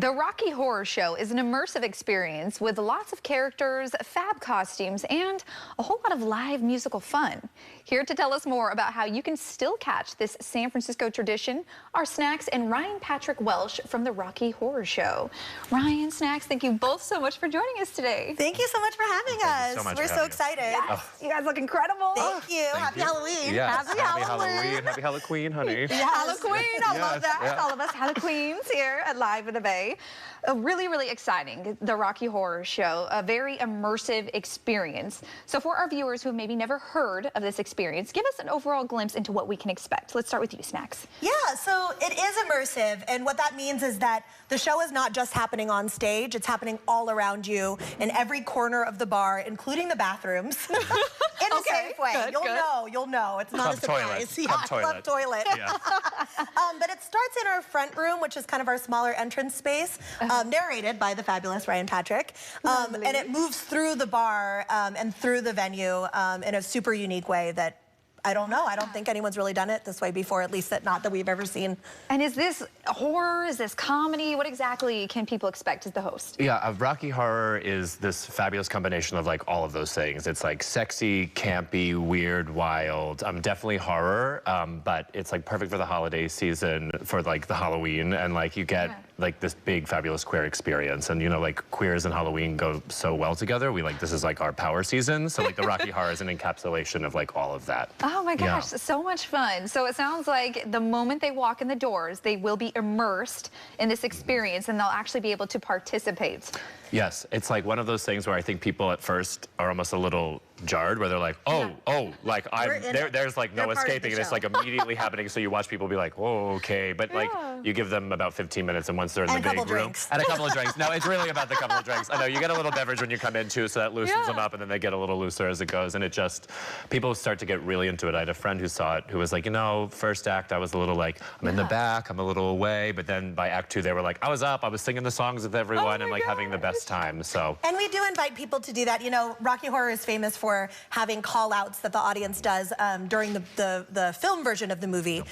The Rocky Horror Show is an immersive experience with lots of characters, fab costumes, and a whole lot of live musical fun. Here to tell us more about how you can still catch this San Francisco tradition are Snaxx and Ryan Patrick Welsh from the Rocky Horror Show. Ryan, Snaxx, thank you both so much for joining us today. Thank you so much for having us. We're so excited. Yes, you guys look incredible. Thank you. Happy Halloween. Yes. Happy Halloween. Happy Halloween, honey. Halloween. I love that. Yeah. All of us Halloweens here at Live in the Bay. Really, really exciting, the Rocky Horror Show, a very immersive experience. So for our viewers who have maybe never heard of this experience, give us an overall glimpse into what we can expect. Let's start with you, Snaxx. Yeah, so it is immersive, and what that means is that the show is not just happening on stage, it's happening all around you in every corner of the bar, including the bathrooms. In a safe way. Good, You'll know. It's not a surprise. Club toilet. Yeah. But it starts in our front room, which is kind of our smaller entrance space, narrated by the fabulous Ryan Patrick. And it moves through the bar and through the venue in a super unique way that I don't know. I don't think anyone's really done it this way before, at least not that we've ever seen. And is this horror? Is this comedy? What exactly can people expect as the host? Yeah, Rocky Horror is this fabulous combination of like all of those things. It's like sexy, campy, weird, wild. Definitely horror, but it's like perfect for the holiday season, for like the Halloween, and like you get like this big fabulous queer experience. And you know, like queers and Halloween go so well together. This is like our power season. So like the Rocky Horror is an encapsulation of like all of that. Oh my gosh, so much fun. So it sounds like the moment they walk in the doors, they will be immersed in this experience and they'll actually be able to participate. Yes, it's like one of those things where I think people at first are almost a little jarred, where they're like, like there's like no escaping, and it's like immediately happening. So you watch people be like, oh, okay, but like you give them about 15 minutes, and once they're in the big room, and a couple of drinks. No, it's really about the couple of drinks. I know you get a little beverage when you come in too, so that loosens them up, and then they get a little looser as it goes, and it just people start to get really into it. I had a friend who saw it who was like, you know, first act I was a little like, I'm in the back, I'm a little away, but then by act 2 they were like, I was up, I was singing the songs with everyone, and like having the best time. So. And we do invite people to do that. You know, Rocky Horror is famous for having call-outs that the audience does during the film version of the movie.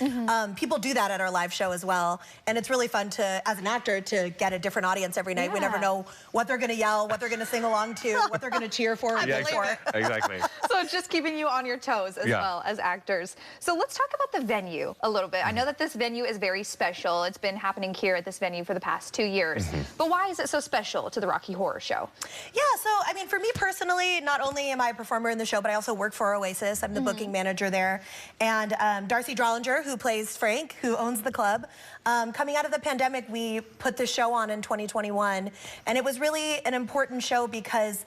People do that at our live show as well, and it's really fun to, as an actor, to get a different audience every night. We never know what they're going to yell, what they're going to sing along to, what they're going to cheer for. Exactly. So it's just keeping you on your toes as well as actors. So let's talk about the venue a little bit. I know that this venue is very special. It's been happening here at this venue for the past 2 years. But why is it so special to the Rocky Horror Show? Yeah, so I mean, for me personally, not only am I a performer in the show, but I also work for Oasis. I'm the booking manager there. And Darcy Drollinger, who plays Frank, who owns the club. Coming out of the pandemic, we put this show on in 2021. And it was really an important show because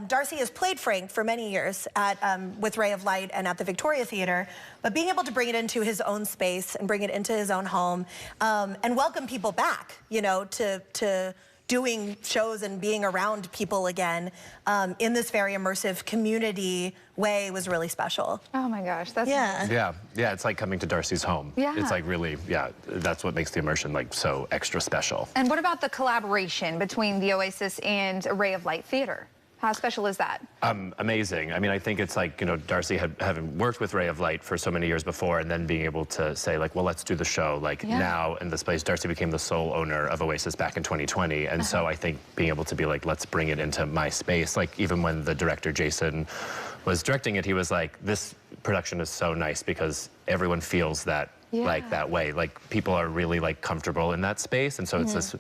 Darcy has played Frank for many years at, with Ray of Light and at the Victoria Theater, but being able to bring it into his own space and bring it into his own home and welcome people back, you know, to doing shows and being around people again in this very immersive community way was really special. Oh my gosh, that's amazing. Yeah, it's like coming to Darcy's home. It's like really, that's what makes the immersion like so extra special. And what about the collaboration between the Oasis and Ray of Light Theater? How special is that? Amazing. I mean, I think it's like, you know, Darcy having worked with Ray of Light for so many years before, and then being able to say like, well, let's do the show. Like now in this place, Darcy became the sole owner of Oasis back in 2020. And so I think being able to be like, let's bring it into my space. Like even when the director, Jason, was directing it, he was like, this production is so nice because everyone feels that like that way. Like people are really like comfortable in that space. And so it's this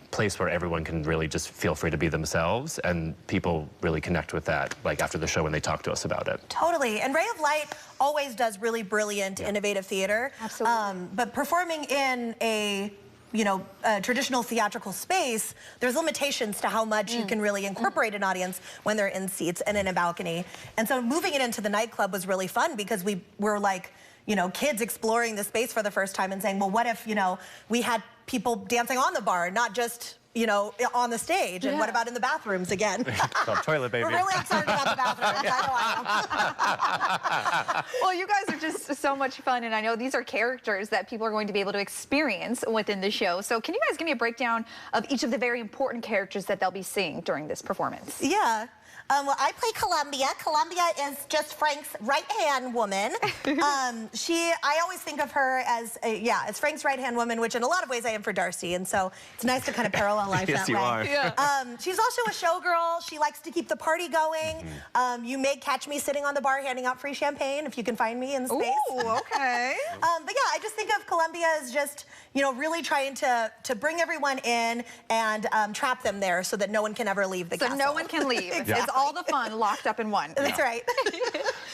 place where everyone can really just feel free to be themselves, and people really connect with that like after the show when they talk to us about it. Totally. And Ray of Light always does really brilliant, innovative theater. Absolutely. But performing in a traditional theatrical space, there's limitations to how much you can really incorporate an audience when they're in seats and in a balcony. And so moving it into the nightclub was really fun because we were like, you know, kids exploring the space for the first time and saying, well, what if, you know, we had people dancing on the bar, not just, you know, on the stage? And what about in the bathrooms again? Toilet baby. We're really excited about the bathrooms. I know. Well, you guys are just so much fun, and I know these are characters that people are going to be able to experience within the show. So can you guys give me a breakdown of each of the very important characters that they'll be seeing during this performance? Yeah. Well, I play Columbia. Columbia is just Frank's right-hand woman. I always think of her as, as Frank's right-hand woman, which in a lot of ways I am for Darcy, and so it's nice to kind of parallel life yes, that way. Are. Yeah. She's also a showgirl. She likes to keep the party going. You may catch me sitting on the bar handing out free champagne if you can find me in the space. Ooh, okay. But yeah, I just think of Columbia as just, really trying to bring everyone in and trap them there so that no one can ever leave the castle. So no one can leave. Exactly. It's all the fun locked up in one. That's right.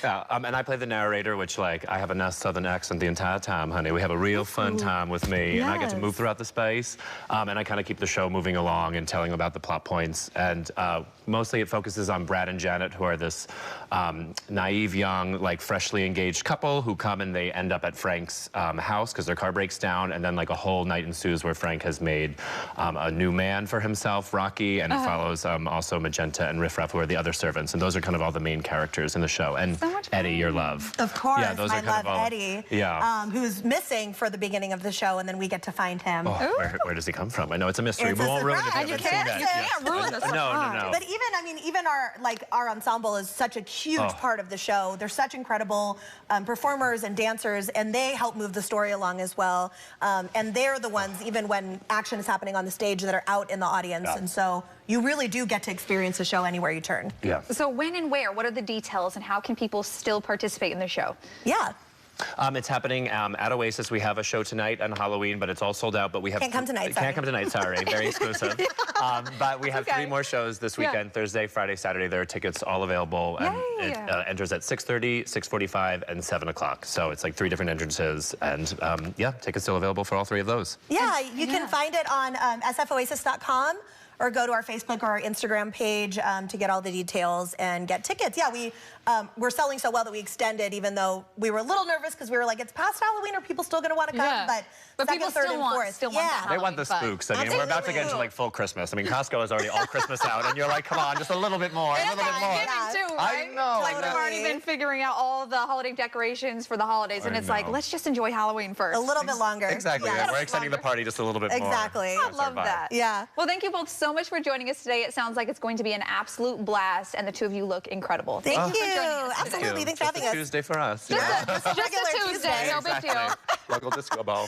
Yeah, and I play the narrator, which, like, I have a nice southern accent the entire time, honey. We have a real fun time with me, and I get to move throughout the space, and I kind of keep the show moving along and telling about the plot points, and mostly it focuses on Brad and Janet, who are this naive, young, like, freshly engaged couple who come and they end up at Frank's house because their car breaks down, and then, like, a whole night ensues where Frank has made a new man for himself, Rocky, and it follows also Magenta and Riff Raff, who are the other servants, and those are kind of all the main characters in the show. And so Eddie, your love. Of course, yeah, those I are kind love of all, Eddie, yeah. Who's missing for the beginning of the show, and then we get to find him. Oh, where does he come from? I know it's a mystery. It's We a won't ruin it if surprise. you You haven't seen that. can't ruin the surprise. No. But even our ensemble is such a huge part of the show. They're such incredible performers and dancers, and they help move the story along as well. And they're the ones, even when action is happening on the stage, that are out in the audience. Yeah. And so you really do get to experience the show anywhere you turn. Yeah. So when and where? What are the details, and how can people still participate in the show? Yeah. It's happening at Oasis. We have a show tonight on Halloween, but it's all sold out. But we have Can't come tonight, sorry. Can't come tonight. Sorry, very exclusive. But we have 3 more shows this weekend: Thursday, Friday, Saturday. There are tickets all available, and it enters at 6:30, 6:45, and 7 o'clock. So it's like 3 different entrances, and tickets still available for all 3 of those. Yeah, you can find it on sfoasis.com. Or go to our Facebook or our Instagram page to get all the details and get tickets. Yeah, we're selling so well that we extended, even though we were a little nervous because we were like, it's past Halloween, are people still going to want to come? Yeah. But second, people third, still and want fourth. that They want the Halloween spooks. I mean, we're about to get into like full Christmas. I mean, Costco is already all Christmas out, and you're like, come on, just a little bit more, a little bit more. Too, I right? know. Like we've already been figuring out all the holiday decorations for the holidays, and it's like, let's just enjoy Halloween first. A little bit longer. Exactly. Yeah. We're extending the party just a little bit more. Exactly. I love that. Yeah. Well, thank you both so much for joining us today. It sounds like it's going to be an absolute blast, and the 2 of you look incredible. Thank you. For joining us today. Absolutely. Thanks for having Just us. a Tuesday for us. Just a regular Tuesday, no big deal. Local disco ball.